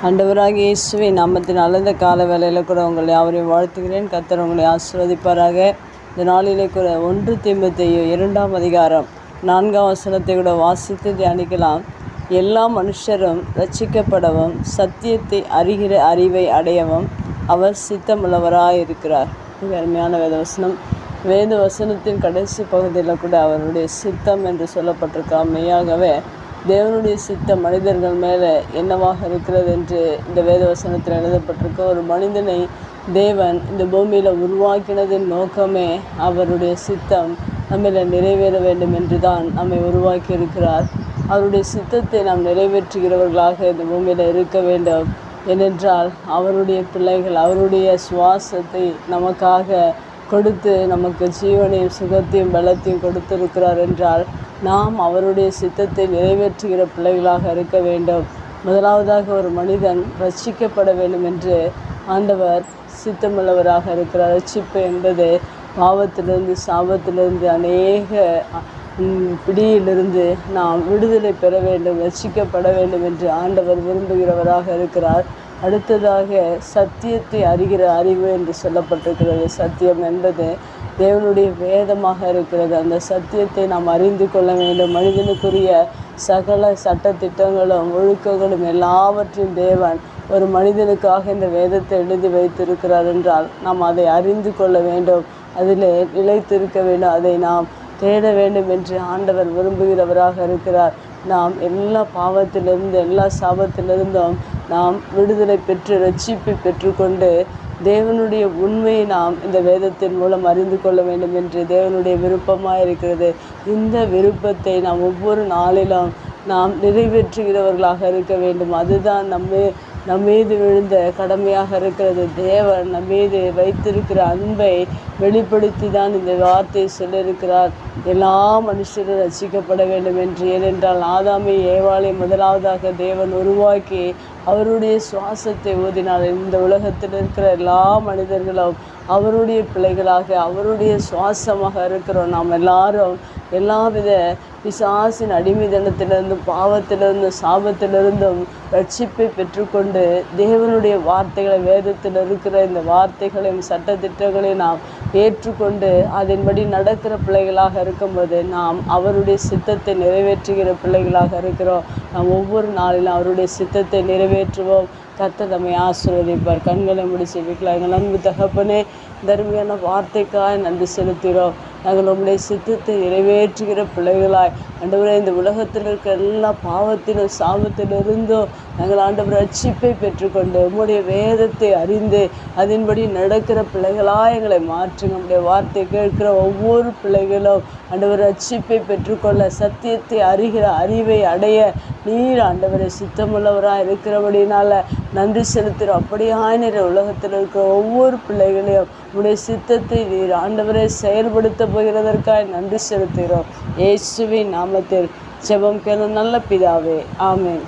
ஆண்டவராகிய இயேசுவின் நாமத்தின் நல்ல கால வேளையில் கூட உங்களை யாவரையும் வாழ்த்துகிறேன். கர்த்தர் உங்களை ஆசீர்வதிப்பாராக. இந்த நாளிலே கூட 1 தீமோத்தேயு 2ஆம் அதிகாரம் 4ஆம் வசனத்தை கூட வாசித்து தியானிக்கலாம். எல்லா மனுஷரும் ரட்சிக்கப்படவும் சத்தியத்தை அறிகிற அறிவை அடையவும் அவர் சித்தமுள்ளவராயிருக்கிறார். மிக அருமையான வேதவசனம். வேத வசனத்தின் கடைசி பகுதியில் கூட அவருடைய சித்தம் என்று சொல்லப்பட்டிருக்கா. மெய்யாகவே தேவனுடைய சித்தம் மனிதர்கள் மேலே என்னவாக இருக்கிறது என்று இந்த வேத வசனத்தில் எழுதப்பட்டிருக்க. ஒரு மனிதனை தேவன் இந்த பூமியில் உருவாக்கினதின் நோக்கமே அவருடைய சித்தம் நம்மளை நிறைவேற வேண்டும் என்று தான் நம்மை உருவாக்கி இருக்கிறார். அவருடைய சித்தத்தை நாம் நிறைவேற்றுகிறவர்களாக இந்த பூமியில் இருக்க வேண்டும். ஏனென்றால் அவருடைய பிள்ளைகள் அவருடைய சுவாசத்தை நமக்காக கொடுத்து நமக்கு ஜீவனையும் சுகத்தையும் பலத்தையும் கொடுத்திருக்கிறார் என்றால் நாம் அவருடைய சித்தத்தை நிறைவேற்றுகிற பிள்ளைகளாக இருக்க வேண்டும். முதலாவதாக ஒரு மனிதன் ரட்சிக்கப்பட வேண்டும் என்று ஆண்டவர் சித்தமுள்ளவராக இருக்கிறார். ரட்சிப்பு என்பது பாவத்திலிருந்து சாபத்திலிருந்து அநேக பிடியிலிருந்து நாம் விடுதலை பெற வேண்டும், ரட்சிக்கப்பட வேண்டும் என்று ஆண்டவர் விரும்புகிறவராக இருக்கிறார். அடுத்ததாக சத்தியத்தை அறிகிற அறிவு என்று சொல்லப்பட்டிருக்கிறது. சத்தியம் என்பது தேவனுடைய வேதமாக இருக்கிறது. அந்த சத்தியத்தை நாம் அறிந்து கொள்ள வேண்டும். மனிதனுக்குரிய சகல சட்டத்திட்டங்களும் ஒழுக்கங்களும் எல்லாவற்றையும் தேவன் ஒரு மனிதனுக்காக இந்த வேதத்தை எழுதி வைத்திருக்கிறார் என்றால் நாம் அதை அறிந்து கொள்ள வேண்டும், அதில் நிலைத்திருக்க வேண்டும், அதை நாம் தேட வேண்டும் என்று ஆண்டவர் விரும்புகிறவராக இருக்கிறார். நாம் எல்லா பாவத்திலிருந்து எல்லா சாபத்திலிருந்தும் நாம் விடுதலை பெற்று ரட்சிப்பை பெற்றுக்கொண்டு தேவனுடைய உண்மையை நாம் இந்த வேதத்தின் மூலம் அறிந்து கொள்ள வேண்டும் என்று தேவனுடைய விருப்பமாக இருக்கிறது. இந்த விருப்பத்தை நாம் ஒவ்வொரு நாளிலும் நாம் நிறைவேற்றுகிறவர்களாக இருக்க வேண்டும். அதுதான் நம்மீது விழுந்த கடமையாக இருக்கிறது. தேவன் நம்மீது வைத்திருக்கிற அன்பை வெளிப்படுத்தி தான் இந்த வார்த்தையை சொல்லியிருக்கிறார். எல்லா மனுஷரும் ரட்சிக்கப்பட வேண்டும் என்று. ஏனென்றால் ஆதாமை ஏவாளை முதலாவதாக தேவன் உருவாக்கி அவருடைய சுவாசத்தை ஊதினார். இந்த உலகத்தில் இருக்கிற எல்லா மனிதர்களும் அவருடைய பிள்ளைகளாக அவருடைய சுவாசமாக இருக்கிறோம். நாம் எல்லாரும் எல்லாவித பிசாசின் அடிமைத்தனத்திலிருந்தும் பாவத்திலிருந்தும் சாபத்திலிருந்தும் ரட்சிப்பை பெற்றுக்கொண்டு தேவனுடைய வார்த்தைகளை வேதத்தில் இருக்கிற இந்த வார்த்தைகளையும் சட்டத்திட்டங்களையும் நாம் ஏற்றுக்கொண்டு அதன்படி நடக்கிற பிள்ளைகளாக இருக்கும்போது நாம் அவருடைய சித்தத்தை நிறைவேற்றுகிற பிள்ளைகளாக இருக்கிறோம். நாம் ஒவ்வொரு நாளிலும் அவருடைய சித்தத்தை நிறைவேற்றுவோம். கர்த்தர் நம்மை ஆசீர்வதிப்பார். கண்களை மூடி செபிக்கலாம். எங்கள் அன்பு தகப்பனே, தர்மியான வார்த்தைக்காய் நன்றி செலுத்துகிறோம். நாங்கள் உம்முடைய சித்தத்தை நிறைவேற்றுகிற பிள்ளைகளாய் ஆண்டவரே, இந்த உலகத்தில் இருக்கிற எல்லா பாவத்திலும் சாபத்திலிருந்தும் நாங்கள் ஆண்டவர் ரட்சிப்பை பெற்றுக்கொண்டு உம்முடைய வேதத்தை அறிந்து அதன்படி நடக்கிற பிள்ளைகளாய் எங்களை மாற்றுங்க. உம்முடைய வார்த்தை கேட்கிற ஒவ்வொரு பிள்ளைகளும் ஆண்டவர் ரட்சிப்பை பெற்றுக்கொள்ள சத்தியத்தை அறிகிற அறிவை அடைய நீர் ஆண்டவரை சித்தமுள்ளவராக இருக்கிறபடினால நன்றி செலுத்துகிறோம். அப்படியாய் நீர் உலகத்தில் இருக்கிற ஒவ்வொரு பிள்ளைகளையும் உடைய சித்தத்தை நீர் ஆண்டவரை செயல்படுத்த போகிறதற்காக நன்றி செலுத்துகிறோம். இயேசுவின் நாமத்தில் ஜெபம் கேளும் நல்ல பிதாவே, ஆமென்.